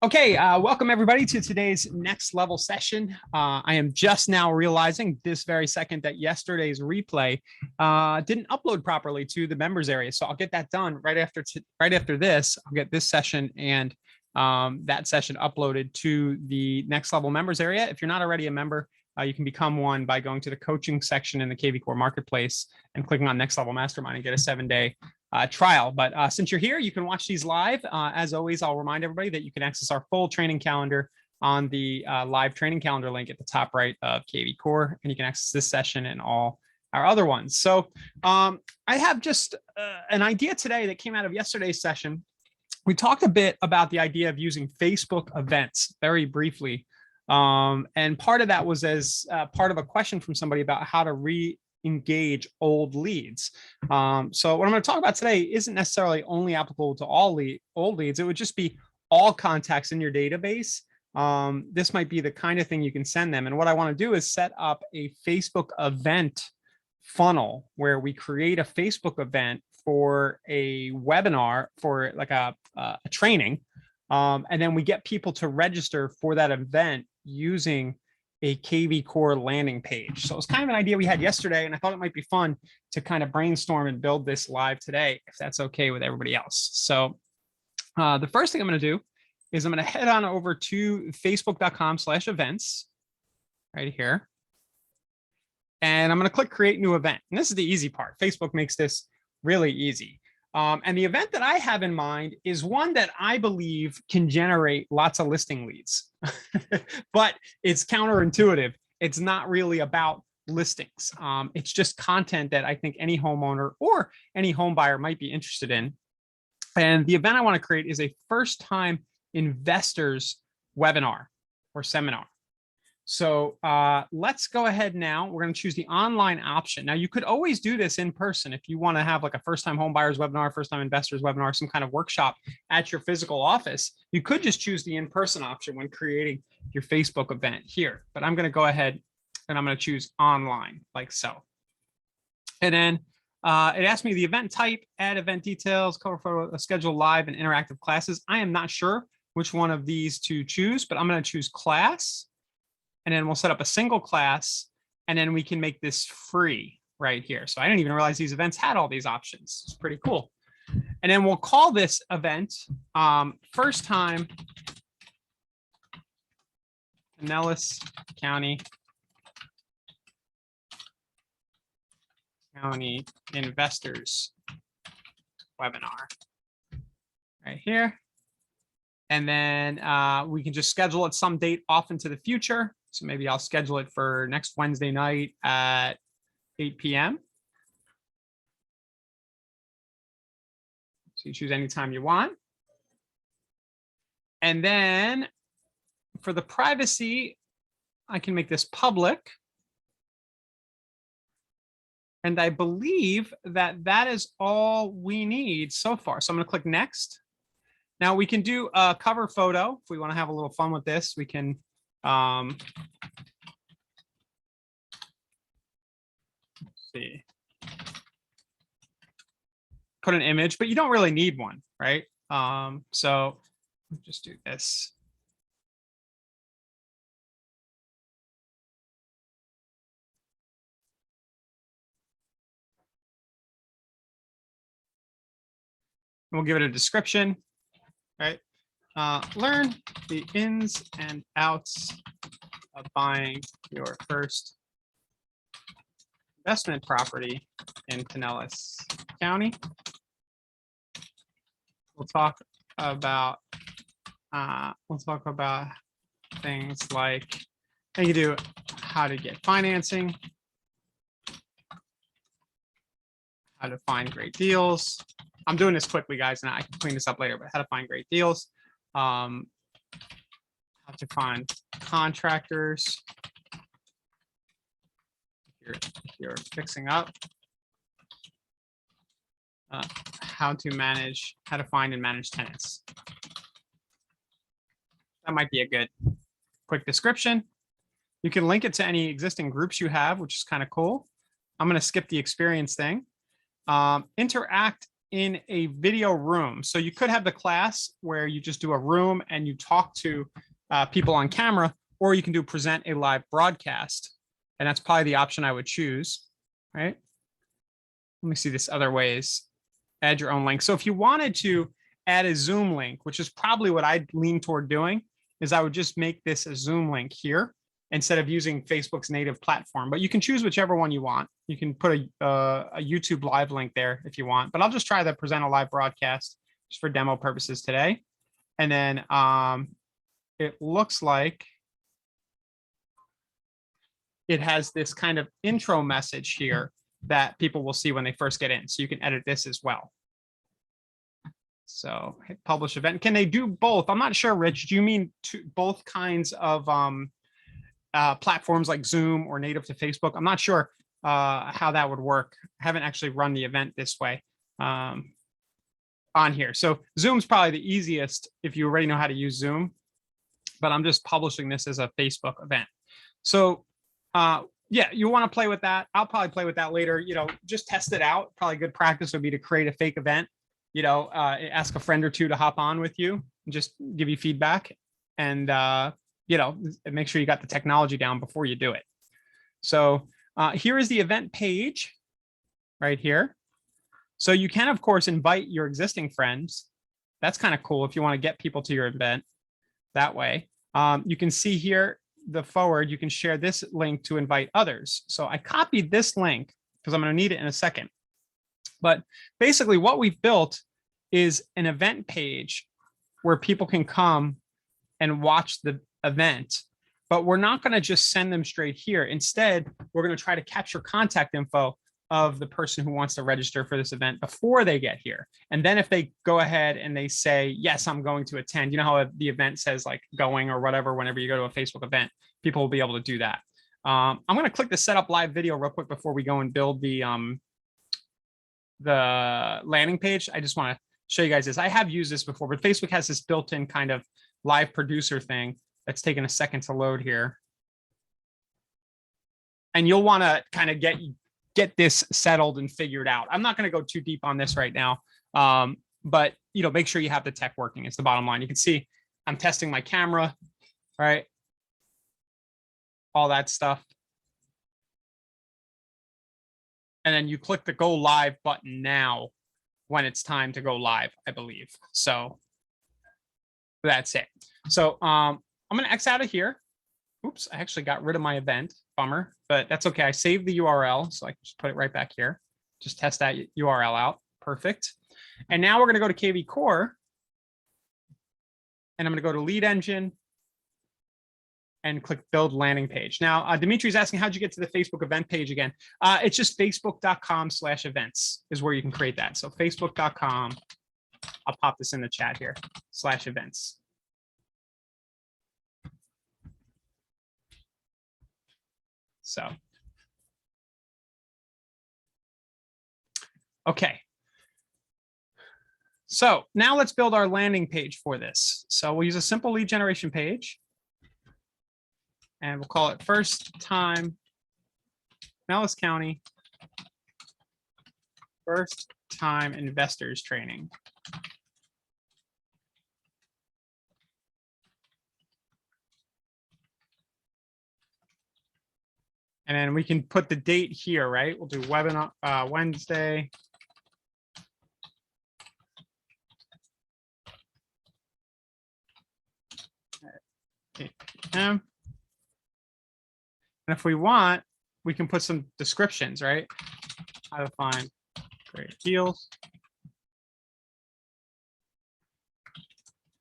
Okay, welcome everybody to today's next level session. I am just now realizing this very second that yesterday's replay didn't upload properly to the members area. So I'll get that done right after this. I'll get this session and that session uploaded to the next level members area. If you're not already a member, you can become one by going to the coaching section in the KV Core Marketplace and clicking on Next Level Mastermind and get a 7-day trial. But since you're here, you can watch these live. As always, I'll remind everybody that you can access our full training calendar on the live training calendar link at the top right of KV Core, and you can access this session and all our other ones. So I have just an idea today that came out of yesterday's session. We talked a bit about the idea of using Facebook events very briefly. And part of that was as part of a question from somebody about how to re-engage old leads. So what I'm going to talk about today isn't necessarily only applicable to all old leads. It would just be all contacts in your database. This might be the kind of thing you can send them. And what I want to do is set up a Facebook event funnel where we create a Facebook event for a webinar, for like a training. And then we get people to register for that event using a KV Core landing page. So it's kind of an idea we had yesterday, and I thought it might be fun to kind of brainstorm and build this live today, if that's okay with everybody else. So the first thing I'm going to do is I'm going to head on over to facebook.com/events right here. And I'm going to click create new event. And this is the easy part. Facebook makes this really easy. And the event that I have in mind is one that I believe can generate lots of listing leads, but it's counterintuitive. It's not really about listings. It's just content that I think any homeowner or any home buyer might be interested in. And the event I want to create is a first-time investors webinar or seminar. So let's go ahead now. We're going to choose the online option. Now, you could always do this in person if you want to have like a first-time home buyers webinar, first-time investors webinar, some kind of workshop at your physical office. You could just choose the in-person option when creating your Facebook event here. But I'm going to go ahead and I'm going to choose online like so. And then it asked me the event type, add event details, cover photo, schedule live and interactive classes. I am not sure which one of these to choose, but I'm going to choose class. And then we'll set up a single class, and then we can make this free right here. So I didn't even realize these events had all these options. It's pretty cool. And then we'll call this event first time Pinellas County Investors Webinar right here. And then we can just schedule it some date off into the future. So maybe I'll schedule it for next Wednesday night at 8 p.m. So you choose any time you want. And then for the privacy, I can make this public. And I believe that that is all we need so far. So I'm going to click next. Now we can do a cover photo. If we want to have a little fun with this, we can let's see. Put an image, but you don't really need one, right? So just do this. We'll give it a description, right? Learn the ins and outs of buying your first investment property in Pinellas County. We'll talk about things like you can do how to get financing, how to find great deals. I'm doing this quickly, guys, and I can clean this up later, but how to find great deals. How to find contractors if you're fixing up. How to find and manage tenants. That might be a good quick description. You can link it to any existing groups you have, which is kind of cool. I'm going to skip the experience thing. Interact in a video room. So you could have the class where you just do a room and you talk to people on camera, or you can do present a live broadcast. And that's probably the option I would choose, right? Let me see this other ways. Add your own link. So if you wanted to add a Zoom link, which is probably what I'd lean toward doing, is I would just make this a Zoom link here instead of using Facebook's native platform. But you can choose whichever one you want. You can put a YouTube live link there if you want, but I'll just try to present a live broadcast just for demo purposes today. And then it looks like it has this kind of intro message here that people will see when they first get in. So you can edit this as well. So hit publish event. Can they do both? I'm not sure, Rich. Do you mean both kinds of platforms like Zoom or native to Facebook? I'm not sure how that would work. I haven't actually run the event this way on here. So Zoom's probably the easiest if you already know how to use Zoom, but I'm just publishing this as a Facebook event. So yeah, you want to play with that. I'll probably play with that later. You know, just test it out. Probably good practice would be to create a fake event. You know, ask a friend or two to hop on with you and just give you feedback, and you know, make sure you got the technology down before you do it. So here is the event page right here. So you can, of course, invite your existing friends. That's kind of cool if you want to get people to your event that way. You can see here the forward, you can share this link to invite others. So I copied this link because I'm going to need it in a second. But basically what we've built is an event page where people can come and watch the event, but we're not going to just send them straight here. Instead, we're going to try to capture contact info of the person who wants to register for this event before they get here. And then if they go ahead and they say, yes, I'm going to attend, you know how the event says like going or whatever, whenever you go to a Facebook event, people will be able to do that. I'm going to click the setup live video real quick before we go and build the landing page. I just want to show you guys this. I have used this before, but Facebook has this built-in kind of live producer thing that's taken a second to load here. And you'll want to kind of get this settled and figured out. I'm not going to go too deep on this right now, but you know, make sure you have the tech working. It's the bottom line. You can see I'm testing my camera, right? All that stuff. And then you click the go live button now when it's time to go live, I believe. So that's it. So I'm going to X out of here. Oops, I actually got rid of my event. Bummer, but that's okay. I saved the URL, so I can just put it right back here. Just test that URL out. Perfect. And now we're going to go to KV Core. And I'm going to go to Lead Engine and click Build Landing Page. Now, Dimitri's asking, how'd you get to the Facebook event page again? It's just facebook.com/events is where you can create that. So facebook.com, I'll pop this in the chat here, /events. So, okay. So now let's build our landing page for this. So we'll use a simple lead generation page. And we'll call it First Time Pinellas County First Time Investors Training. And then we can put the date here, right? We'll do webinar Wednesday. And if we want, we can put some descriptions, right? How to find great deals.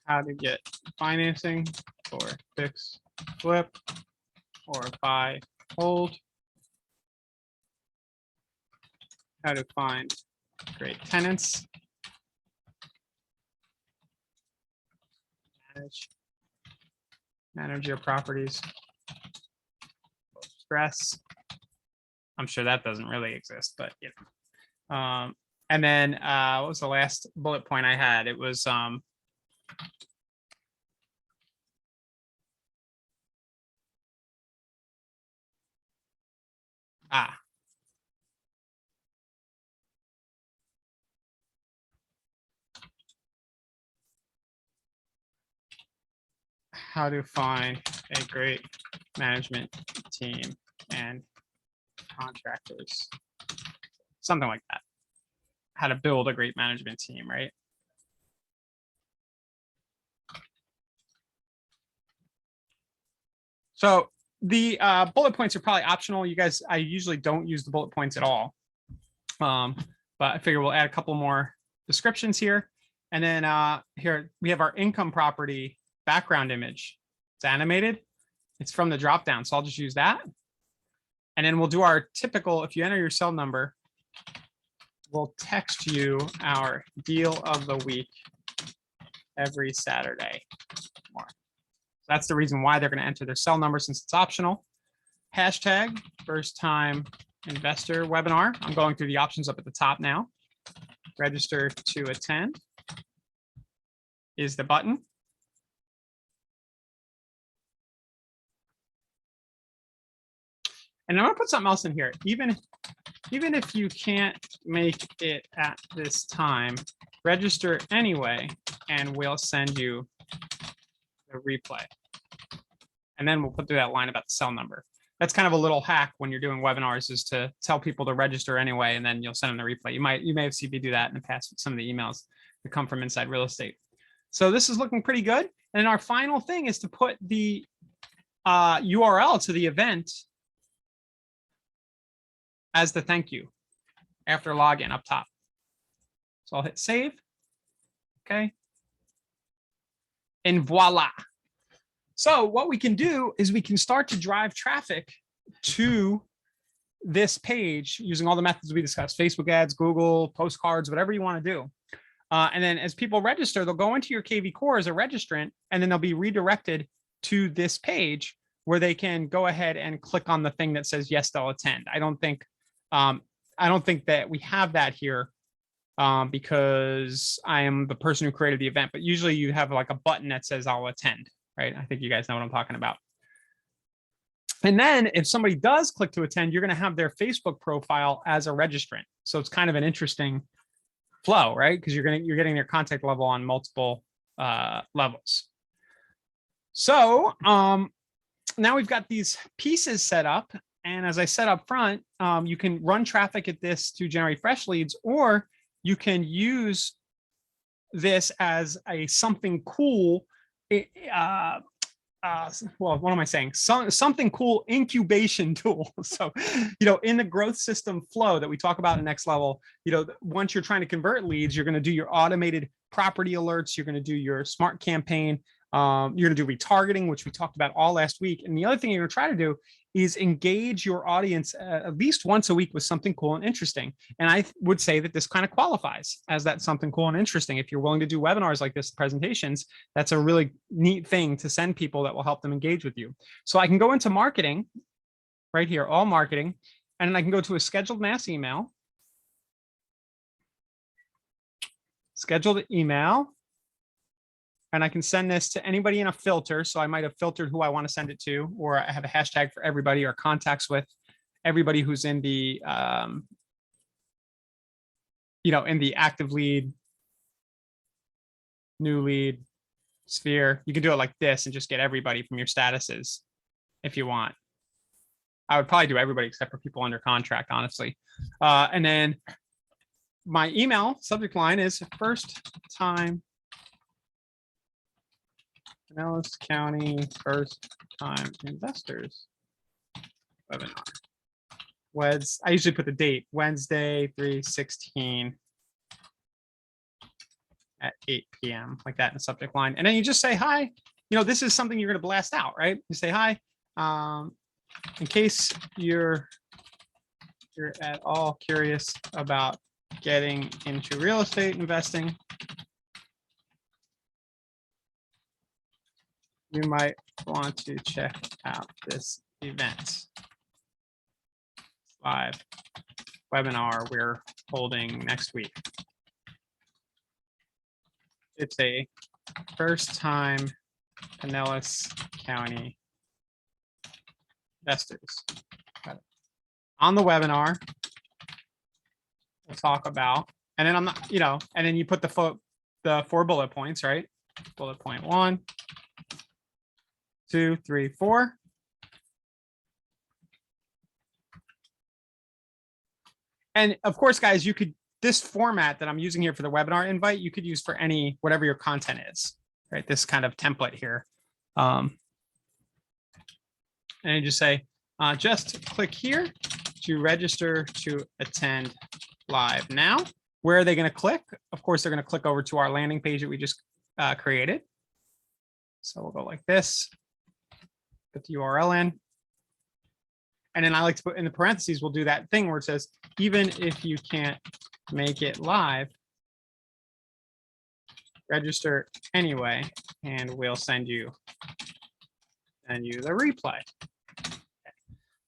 How to get financing for fix, flip, or buy, hold. How to find great tenants. Manage your properties. Stress. I'm sure that doesn't really exist, but yeah. And then what was the last bullet point I had? It was how to find a great management team and contractors. Something like that. How to build a great management team, right? So the bullet points are probably optional. You guys, I usually don't use the bullet points at all. But I figure we'll add a couple more descriptions here. And then here we have our income property background image. It's animated. It's from the dropdown. So I'll just use that. And then we'll do our typical, if you enter your cell number, we'll text you our deal of the week every Saturday. That's the reason why they're going to enter their cell number since it's optional. Hashtag first time investor webinar. I'm going through the options up at the top now. Register to attend is the button. And I'm going to put something else in here. Even if you can't make it at this time, register anyway, and we'll send you the replay. And then we'll put through that line about the cell number. That's kind of a little hack when you're doing webinars, is to tell people to register anyway, and then you'll send them the replay. You may have seen me do that in the past with some of the emails that come from Inside Real Estate. So this is looking pretty good. And our final thing is to put the URL to the event as the thank you after login up top. So I'll hit save. Okay. And voila. So what we can do is we can start to drive traffic to this page using all the methods we discussed: Facebook ads, Google, postcards, whatever you want to do. And then as people register, they'll go into your KV Core as a registrant, and then they'll be redirected to this page where they can go ahead and click on the thing that says, yes, they'll attend. I don't think that we have that here because I am the person who created the event, but usually you have like a button that says I'll attend, right? I think you guys know what I'm talking about. And then if somebody does click to attend, you're going to have their Facebook profile as a registrant. So it's kind of an interesting flow, right? Because you're getting their contact level on multiple levels. So now we've got these pieces set up. And as I said up front, you can run traffic at this to generate fresh leads, or you can use this as a something cool. Well, what am I saying? Something cool incubation tool. So, in the growth system flow that we talk about in Next Level, once you're trying to convert leads, you're going to do your automated property alerts. You're going to do your smart campaign. You're going to do retargeting, which we talked about all last week. And the other thing you're going to try to do is engage your audience at least once a week with something cool and interesting. And I would say that this kind of qualifies as that something cool and interesting. If you're willing to do webinars like this, presentations, that's a really neat thing to send people that will help them engage with you. So I can go into marketing right here, all marketing, and then I can go to a scheduled mass email, scheduled email, and I can send this to anybody in a filter. So I might have filtered who I want to send it to, or I have a hashtag for everybody, or contacts with everybody who's in the, in the active lead, new lead sphere. You can do it like this and just get everybody from your statuses if you want. I would probably do everybody except for people under contract, honestly. And then my email subject line is first time Pinellas County first time investors webinar. I usually put the date, Wednesday, 3/16 at 8 p.m. like that in the subject line. And then you just say, hi, this is something you're going to blast out, right? You say, hi, in case you're at all curious about getting into real estate investing, you might want to check out this event live webinar we're holding next week. It's a first time Pinellas County investors. On the webinar, we'll talk about, and then and then you put the 4 bullet points, right? Bullet point 1. 2, 3, 4. And of course, guys, you could, this format that I'm using here for the webinar invite, you could use for any, whatever your content is, right? This kind of template here. And you just say, just click here to register to attend live now. Where are they going to click? Of course, they're going to click over to our landing page that we just created. So we'll go like this, put the URL in. And then I like to put in the parentheses, we'll do that thing where it says, even if you can't make it live, register anyway, and we'll send you the replay.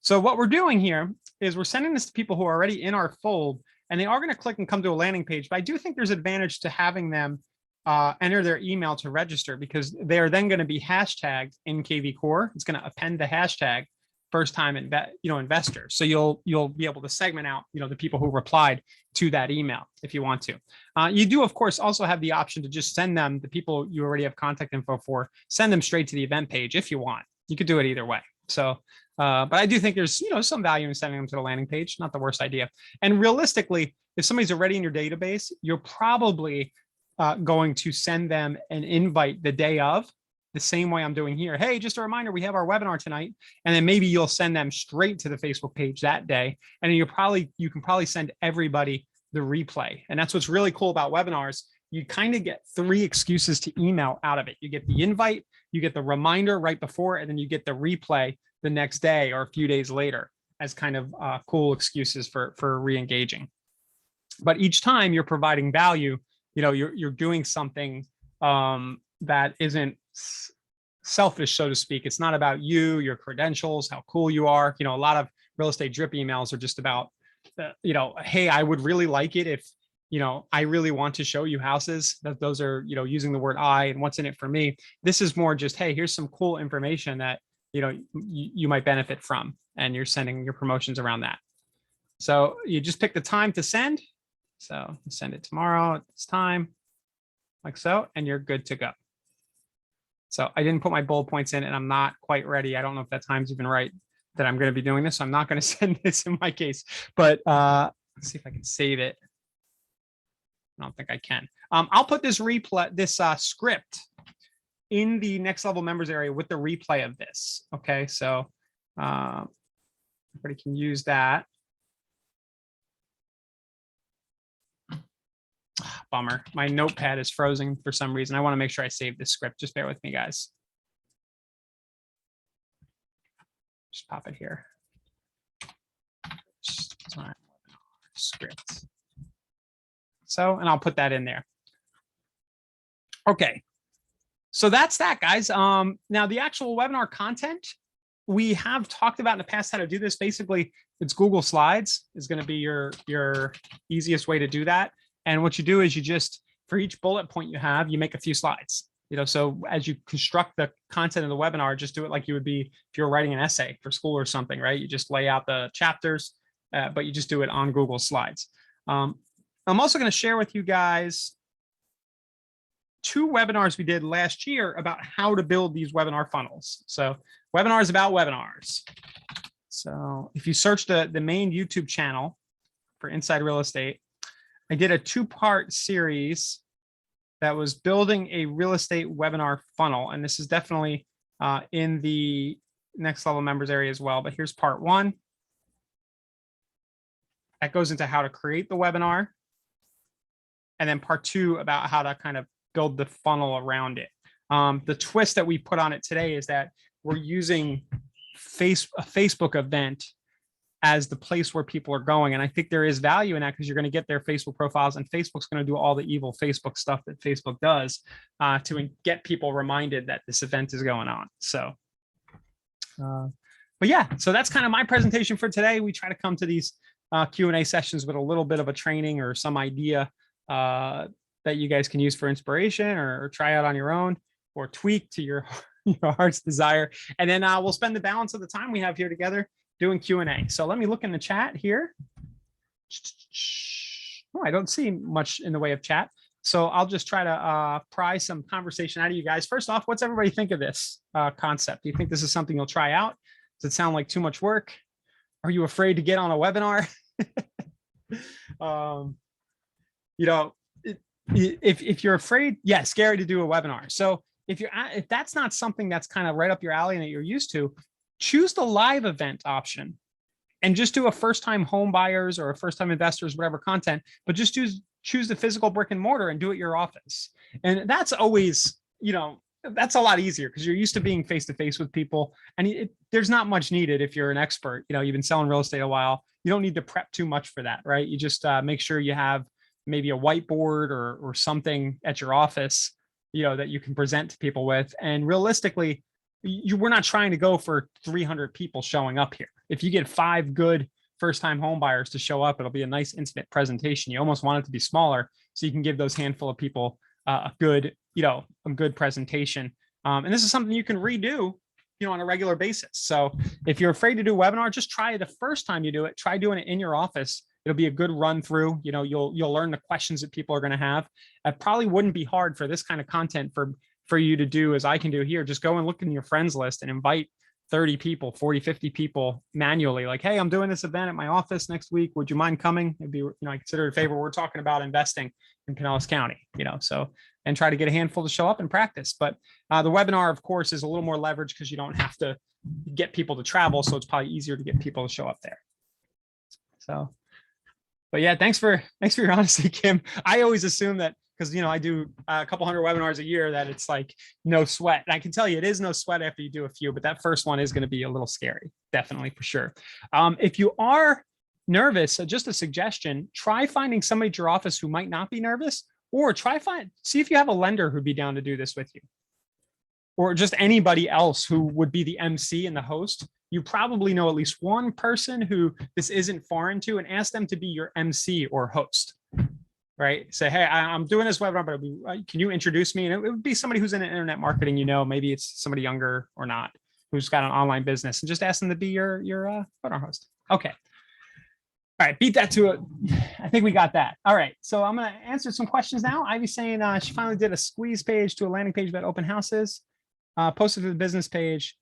So what we're doing here is we're sending this to people who are already in our fold, and they are going to click and come to a landing page. But I do think there's advantage to having them enter their email to register, because they are then going to be hashtagged in KV Core. It's going to append the hashtag first time investor. So you'll be able to segment out the people who replied to that email if you want to. You do of course also have the option to just send them, the people you already have contact info for, send them straight to the event page if you want. You could do it either way. So but I do think there's some value in sending them to the landing page. Not the worst idea. And realistically, if somebody's already in your database, you're probably going to send them an invite the day of, the same way I'm doing here. Hey, just a reminder, we have our webinar tonight. And then maybe you'll send them straight to the Facebook page that day. And then you can probably send everybody the replay. And that's what's really cool about webinars. You kind of get 3 excuses to email out of it. You get the invite, you get the reminder right before, and then you get the replay the next day or a few days later as kind of cool excuses for re-engaging. But each time you're providing value, you're doing something that isn't selfish, so to speak. It's not about you, your credentials, how cool you are. A lot of real estate drip emails are just about, hey, I would really like it if, I really want to show you houses. Those are, using the word I and what's in it for me. This is more just, hey, here's some cool information that, you might benefit from, and you're sending your promotions around that. So you just pick the time to send. So send it tomorrow at this time, like so, and you're good to go. So I didn't put my bullet points in, and I'm not quite ready. I don't know if that time's even right that I'm going to be doing this. So I'm not going to send this in my case, but let's see if I can save it. I don't think I can. I'll put this replay, this script in the next level members area with the replay of this. Okay, so everybody can use that. Bummer, my notepad is frozen for some reason. I want to make sure I save this script. Just bear with me, guys. Just pop it here. Script. So, and I'll put that in there. Okay. So that's that, guys. Now the actual webinar content, we have talked about in the past how to do this. Basically, it's Google Slides is going to be your easiest way to do that. And what you do is you just, for each bullet point you have, you make a few slides. So as you construct the content of the webinar, just do it like you would be if you're writing an essay for school or something, right? You just lay out the chapters, but you just do it on Google Slides. I'm also going to share with you guys 2 webinars we did last year about how to build these webinar funnels. So webinars about webinars. So if you search the main YouTube channel for Inside Real Estate, I did a 2-part series that was building a real estate webinar funnel. And this is definitely in the next level members area as well. But here's part 1. That goes into how to create the webinar. And then part 2 about how to kind of build the funnel around it. The twist that we put on it today is that we're using a Facebook event as the place where people are going. And I think there is value in that, because you're going to get their Facebook profiles, and Facebook's going to do all the evil Facebook stuff that Facebook does to get people reminded that this event is going on. So, but yeah, so that's kind of my presentation for today. We try to come to these Q&A sessions with a little bit of a training or some idea that you guys can use for inspiration or try out on your own or tweak to your heart's desire. And then we'll spend the balance of the time we have here together doing Q&A. So let me look in the chat here. Oh, I don't see much in the way of chat. So I'll just try to pry some conversation out of you guys. First off, what's everybody think of this concept? Do you think this is something you'll try out? Does it sound like too much work? Are you afraid to get on a webinar? You know, if you're afraid, yeah, scary to do a webinar. So if that's not something that's kind of right up your alley and that you're used to, choose the live event option and just do a first-time home buyers or a first-time investors, whatever content, but just choose the physical brick and mortar and do it at your office. And that's always, that's a lot easier because you're used to being face-to-face with people, and there's not much needed if you're an expert. You've been selling real estate a while. You don't need to prep too much for that, right? You just make sure you have maybe a whiteboard or something at your office, that you can present to people with. And realistically, we're not trying to go for 300 people showing up here. If you get 5 good first-time home buyers to show up, it'll be a nice intimate presentation. You almost want it to be smaller so you can give those handful of people a good presentation. And this is something you can redo, on a regular basis. So if you're afraid to do a webinar, just try it the first time you do it. Try doing it in your office. It'll be a good run through. You'll learn the questions that people are going to have. It probably wouldn't be hard for this kind of content for you to do as I can do here. Just go and look in your friends list and invite 30 people, 40, 50 people manually. Like, hey, I'm doing this event at my office next week. Would you mind coming? It'd be, I consider it a favor. We're talking about investing in Pinellas County, so, and try to get a handful to show up and practice. But the webinar, of course, is a little more leverage because you don't have to get people to travel. So it's probably easier to get people to show up there. So, but yeah, thanks for your honesty, Kim. I always assume that, because I do a couple hundred webinars a year, that it's like no sweat. And I can tell you it is no sweat after you do a few, but that first one is going to be a little scary, definitely, for sure. If you are nervous, just a suggestion, try finding somebody at your office who might not be nervous, or see if you have a lender who'd be down to do this with you, or just anybody else who would be the MC and the host. You probably know at least one person who this isn't foreign to, and ask them to be your MC or host. Right? Say, hey, I'm doing this webinar, but can you introduce me? And it would be somebody who's in internet marketing, maybe it's somebody younger or not, who's got an online business, and just ask them to be your webinar host. Okay. All right, beat that to it. I think we got that. All right, so I'm going to answer some questions now. Ivy's saying she finally did a squeeze page to a landing page about open houses, posted to the business page.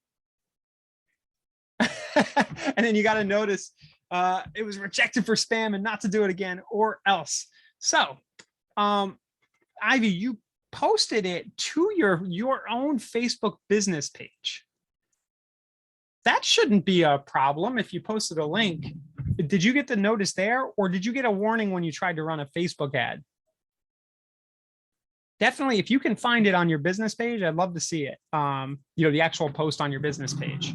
And then you got to notice it was rejected for spam and not to do it again or else. So, Ivy, you posted it to your own Facebook business page. That shouldn't be a problem if you posted a link. Did you get the notice there, or did you get a warning when you tried to run a Facebook ad? Definitely, if you can find it on your business page, I'd love to see it. The actual post on your business page.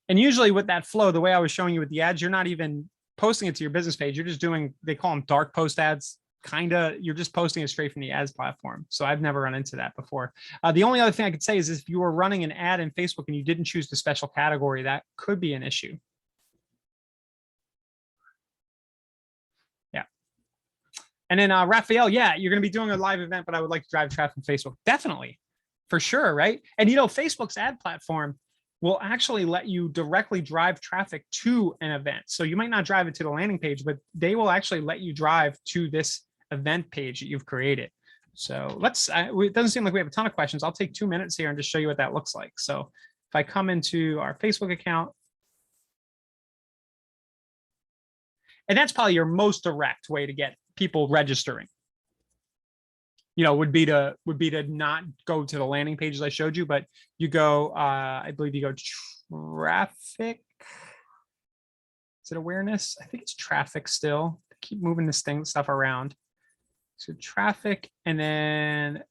And usually with that flow, the way I was showing you with the ads, you're not even posting it to your business page. You're just doing, they call them dark post ads. You're just posting it straight from the ads platform. So I've never run into that before. The only other thing I could say is if you were running an ad in Facebook and you didn't choose the special category, that could be an issue. Yeah. And then Raphael, yeah, you're going to be doing a live event, but I would like to drive traffic from Facebook. Definitely, for sure, right? And Facebook's ad platform will actually let you directly drive traffic to an event. So you might not drive it to the landing page, but they will actually let you drive to this event page that you've created. So it doesn't seem like we have a ton of questions. I'll take 2 minutes here and just show you what that looks like. So if I come into our Facebook account, and that's probably your most direct way to get people registering, would be to not go to the landing pages I showed you, but you go, I believe you go traffic. Is it awareness? I think it's traffic still. Keep moving this stuff around. So traffic, and then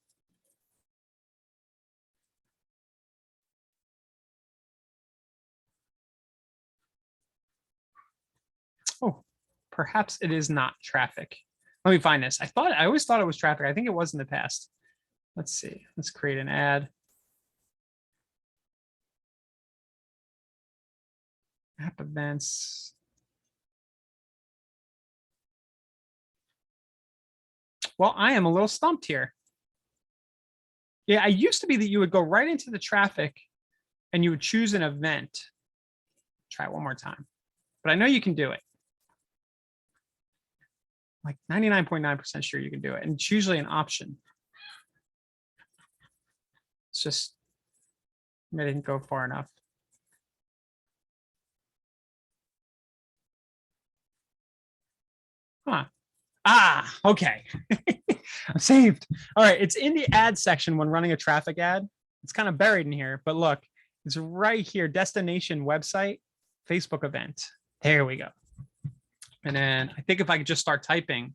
perhaps it is not traffic. Let me find this. I always thought it was traffic. I think it was in the past. Let's see. Let's create an ad. App events. Well, I am a little stumped here. Yeah, I used to be that you would go right into the traffic and you would choose an event. Try it one more time. But I know you can do it. like 99.9% sure you can do it. And it's usually an option. It's just, I didn't go far enough. Huh. Ah, okay. I'm saved. All right. It's in the ad section when running a traffic ad. It's kind of buried in here, but look, it's right here. Destination website, Facebook event. There we go. And then I think if I could just start typing.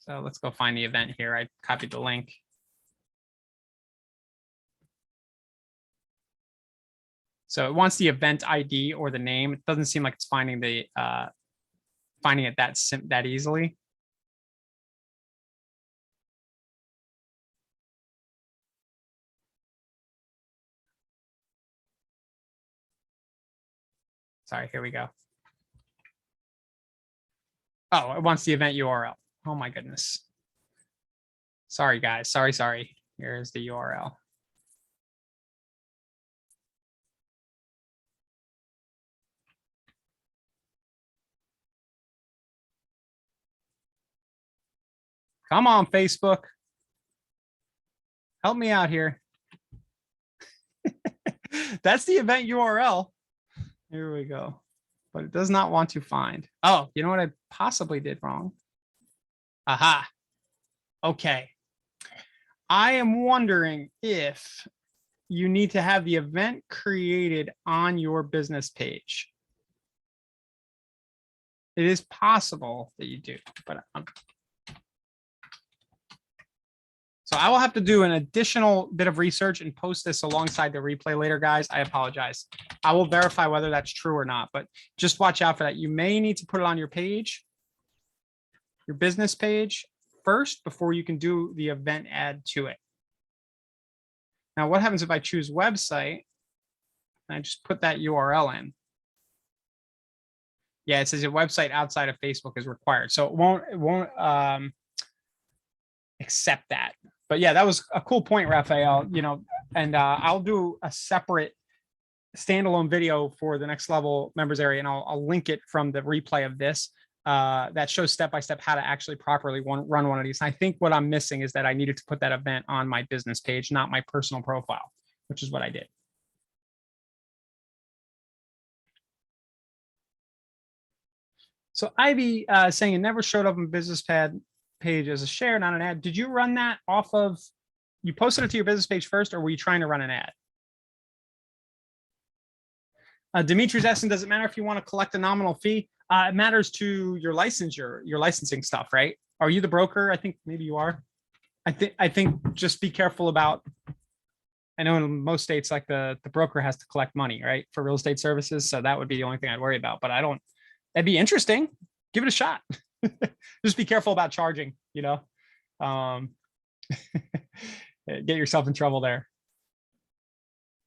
So let's go find the event here. I copied the link. So it wants the event ID or the name. It doesn't seem like it's finding the finding it that easily. Sorry, here we go. Oh, it wants the event URL. Oh my goodness. Sorry, guys. Sorry. Here's the URL. Come on, Facebook. Help me out here. That's the event URL. Here we go. But it does not want to find. Oh, you know what I possibly did wrong? Aha. Okay. I am wondering if you need to have the event created on your business page. It is possible that you do, but so I will have to do an additional bit of research and post this alongside the replay later, guys. I apologize. I will verify whether that's true or not, but just watch out for that. You may need to put it on your page, your business page first before you can do the event add to it. Now, what happens if I choose website and I just put that URL in? Yeah, it says a website outside of Facebook is required. So it won't accept that. But yeah, that was a cool point, Raphael, you know, and I'll do a separate standalone video for the next level members area, and I'll link it from the replay of this that shows step-by-step how to actually properly run one of these. And I think what I'm missing is that I needed to put that event on my business page, not my personal profile, which is what I did. So Ivy saying it never showed up on business page as a share, not an ad. Did you run that off of, you posted it to your business page first, or were you trying to run an ad? Dimitri's asking, does it matter if you want to collect a nominal fee? It matters to your licensure, your licensing stuff, right? Are you the broker? I think maybe you are. I think just be careful about, I know in most states, like the broker has to collect money, right? For real estate services. So that would be the only thing I'd worry about, but that'd be interesting. Give it a shot. Just be careful about charging, you know, get yourself in trouble there.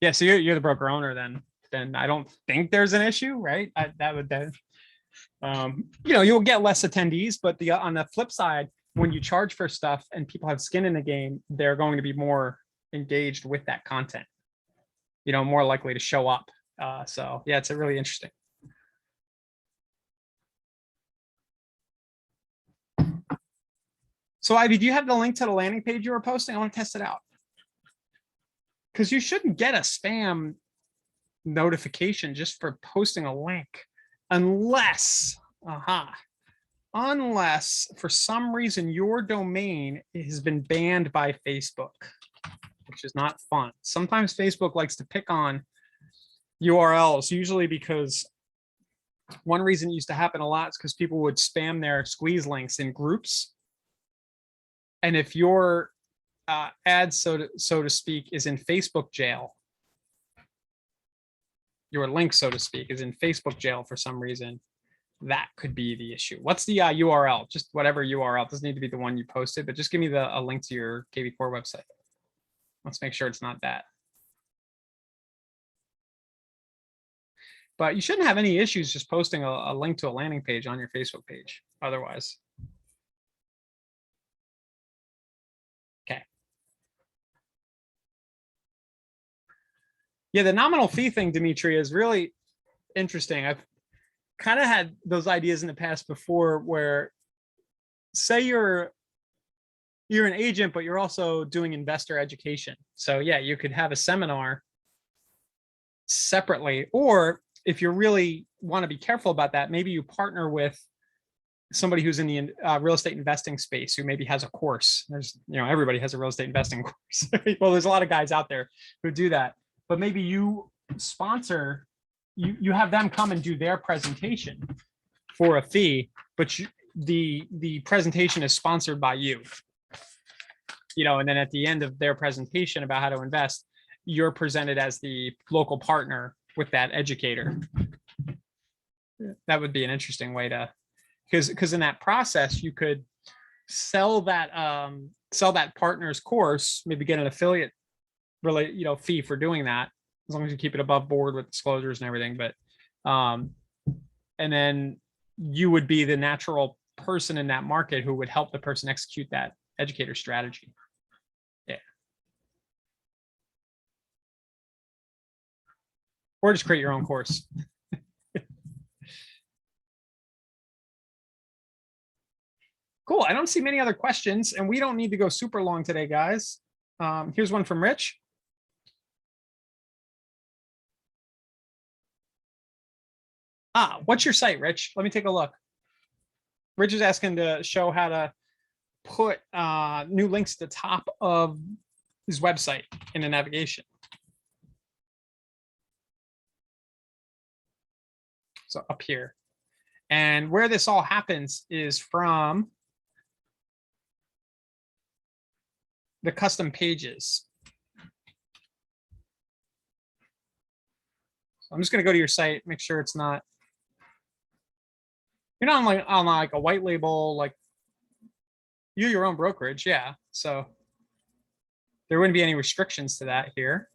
Yeah. So you're the broker owner, then I don't think there's an issue, right? That would, you know, you'll get less attendees, but on the flip side, when you charge for stuff and people have skin in the game, they're going to be more engaged with that content, you know, more likely to show up. So yeah, it's really interesting. So Ivy, do you have the link to the landing page you were posting? I want to test it out. Because you shouldn't get a spam notification just for posting a link unless, unless for some reason your domain has been banned by Facebook, which is not fun. Sometimes Facebook likes to pick on URLs, usually because one reason it used to happen a lot is because people would spam their squeeze links in groups. And if your ad, so to speak, is in Facebook jail, your link, so to speak, is in Facebook jail for some reason, that could be the issue. What's the URL? Just whatever URL. It doesn't need to be the one you posted, but just give me a link to your KV Core website. Let's make sure it's not that. But you shouldn't have any issues just posting a link to a landing page on your Facebook page otherwise. Okay. Yeah, the nominal fee thing, Dimitri, is really, interesting. I've kind of had those ideas in the past before where say you're an agent, but you're also doing investor education. So yeah, you could have a seminar separately, or if you really want to be careful about that, maybe you partner with somebody who's in the real estate investing space who maybe has a course. There's, everybody has a real estate investing course. Well, there's a lot of guys out there who do that, but maybe you sponsor, you have them come and do their presentation for a fee, but the presentation is sponsored by you. And then at the end of their presentation about how to invest, you're presented as the local partner with that educator. That would be an interesting way to, because in that process, you could sell that partner's course, maybe get an affiliate fee for doing that, as long as you keep it above board with disclosures and everything. But and then you would be the natural person in that market who would help the person execute that educator strategy. Yeah. Or just create your own course. Cool. I don't see many other questions, and we don't need to go super long today, guys. Here's one from Rich. What's your site, Rich? Let me take a look. Rich is asking to show how to put new links at the top of his website in the navigation. So up here. And where this all happens is from the custom pages. So I'm just going to go to your site, make sure it's not. You're not on like a white label, like you're your own brokerage. Yeah. So there wouldn't be any restrictions to that here.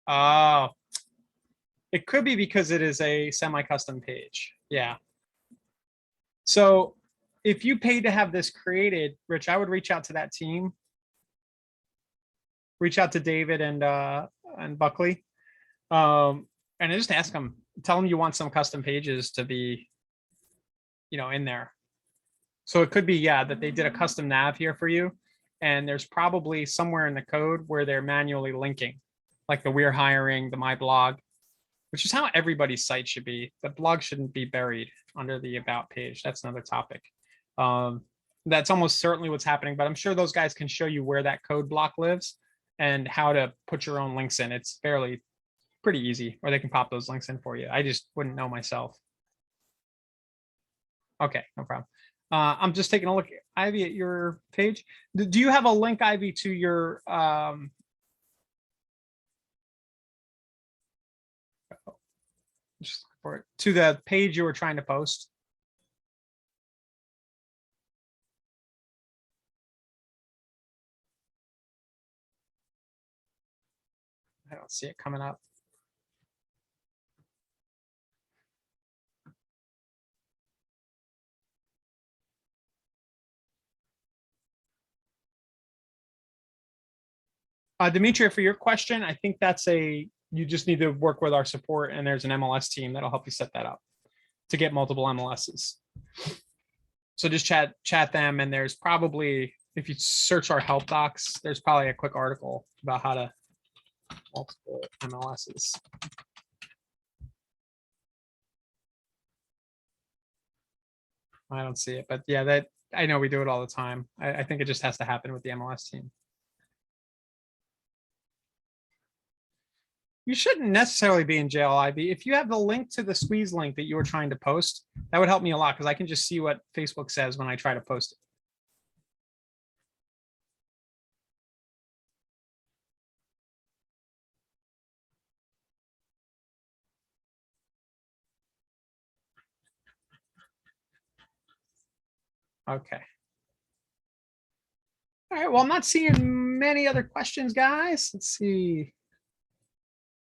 Oh, it could be because it is a semi-custom page. Yeah. So if you paid to have this created, Rich, I would reach out to that team. Reach out to David and Buckley. And just ask them, tell them you want some custom pages to be, in there. So it could be, yeah, that they did a custom nav here for you. And there's probably somewhere in the code where they're manually linking, like the We're Hiring, the My Blog, which is how everybody's site should be. The blog shouldn't be buried under the About page. That's another topic. That's almost certainly what's happening, but I'm sure those guys can show you where that code block lives and how to put your own links in. It's pretty easy, or they can pop those links in for you. I just wouldn't know myself. Okay, no problem. I'm just taking a look, Ivy, at your page. Do you have a link, Ivy, to your just for it, to the page you were trying to post? I don't see it coming up. Demetria, for your question, I think that's you just need to work with our support, and there's an MLS team that'll help you set that up to get multiple MLSs. So just chat them, and there's probably, if you search our help docs, there's probably a quick article about how to multiple MLSs. I don't see it, but yeah, that I know we do it all the time. I think it just has to happen with the MLS team. You shouldn't necessarily be in jail, Ivy. If you have the link to the squeeze link that you were trying to post, that would help me a lot, because I can just see what Facebook says when I try to post it. Okay. All right, well, I'm not seeing many other questions, guys. Let's see.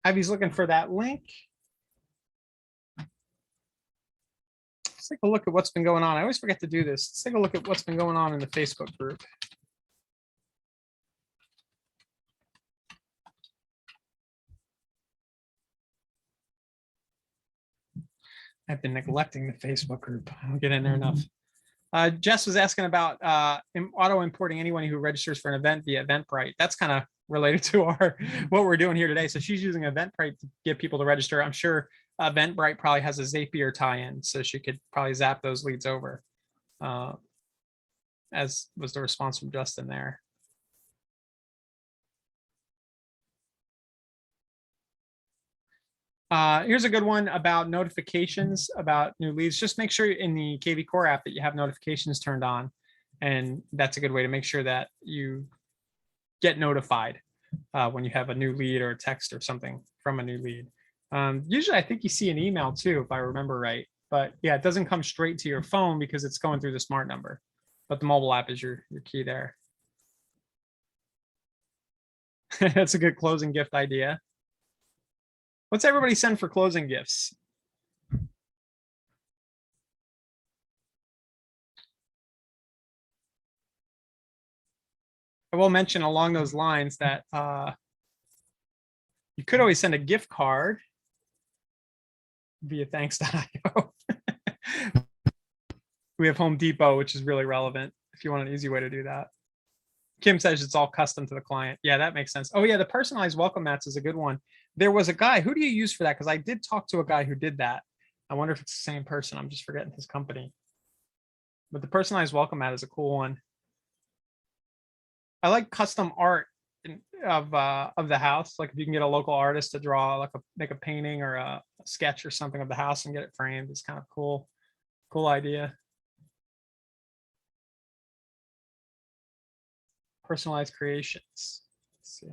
Ivy's looking for that link. Let's take a look at what's been going on. I always forget to do this. Let's take a look at what's been going on in the Facebook group. I've been neglecting the Facebook group. I'll get in there enough. Jess was asking about auto importing anyone who registers for an event via Eventbrite. That's kind of related to what we're doing here today. So she's using Eventbrite to get people to register. I'm sure Eventbrite probably has a Zapier tie-in, so she could probably zap those leads over, as was the response from Justin there. Here's a good one about notifications about new leads. Just make sure in the KV Core app that you have notifications turned on. And that's a good way to make sure that you get notified when you have a new lead or a text or something from a new lead. Usually I think you see an email too, if I remember right. But yeah, it doesn't come straight to your phone because it's going through the smart number. But the mobile app is your key there. That's a good closing gift idea. What's everybody send for closing gifts? I will mention along those lines that you could always send a gift card via thanks.io. We have Home Depot, which is really relevant if you want an easy way to do that. Kim says it's all custom to the client. Yeah, that makes sense. Oh yeah, the personalized welcome mats is a good one. There was a guy, who do you use for that? Because I did talk to a guy who did that. I wonder if it's the same person. I'm just forgetting his company. But the personalized welcome mat is a cool one. I like custom art of the house. Like if you can get a local artist to draw, like make a painting or a sketch or something of the house and get it framed, it's kind of cool. Cool idea. Personalized creations. Let's see.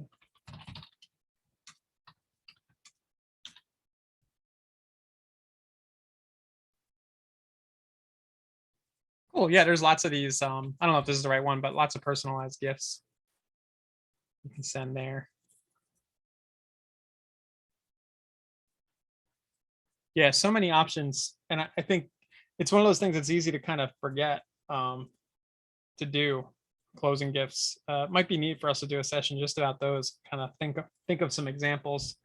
Cool. Yeah, there's lots of these. I don't know if this is the right one, but lots of personalized gifts you can send there. Yeah, so many options. And I think it's one of those things that's easy to kind of forget to do. Closing gifts might be neat for us to do a session just about those. Kind of think of some examples.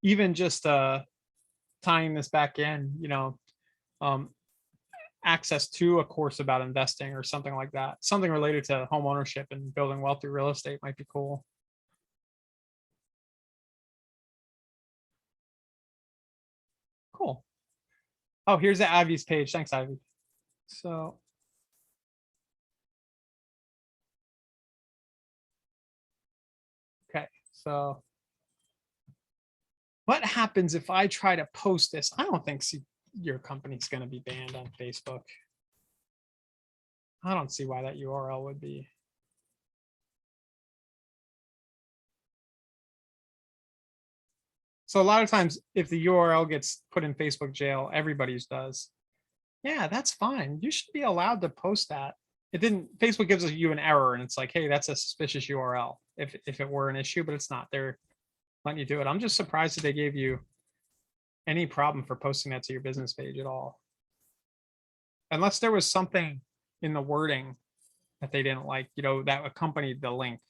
Even just tying this back in, you know, access to a course about investing or something like that. Something related to home ownership and building wealth through real estate might be cool. Cool. Oh, here's the Ivy's page. Thanks, Ivy. So okay, so what happens if I try to post this? I don't think your company's going to be banned on Facebook. I don't see why that URL would be. So a lot of times if the URL gets put in Facebook jail, everybody's does. Yeah, that's fine. You should be allowed to post that. It didn't, Facebook gives you an error and it's like, hey, that's a suspicious URL if it were an issue, but it's not. They're letting you do it. I'm just surprised that they gave you any problem for posting that to your business page at all. Unless there was something in the wording that they didn't like, you know, that accompanied the link.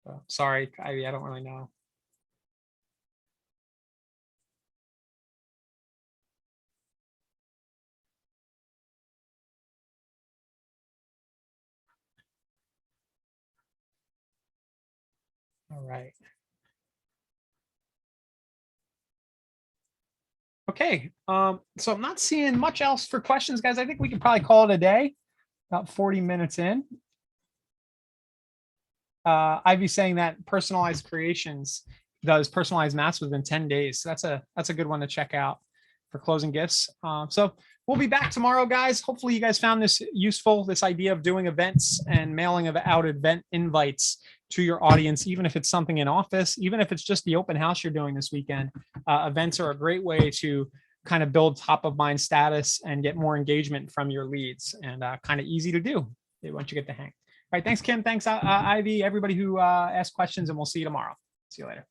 So, sorry, I don't really know. All right. Okay, so I'm not seeing much else for questions, guys. I think we could probably call it a day, about 40 minutes in. Ivy saying that personalized creations does personalized mats within 10 days. So that's a good one to check out for closing gifts. So we'll be back tomorrow, guys. Hopefully you guys found this useful, this idea of doing events and mailing out event invites to your audience, even if it's something in office, even if it's just the open house you're doing this weekend. Events are a great way to kind of build top of mind status and get more engagement from your leads, and kind of easy to do once you get the hang. All right, thanks, Kim. Thanks, Ivy, everybody who asked questions, and we'll see you tomorrow. See you later.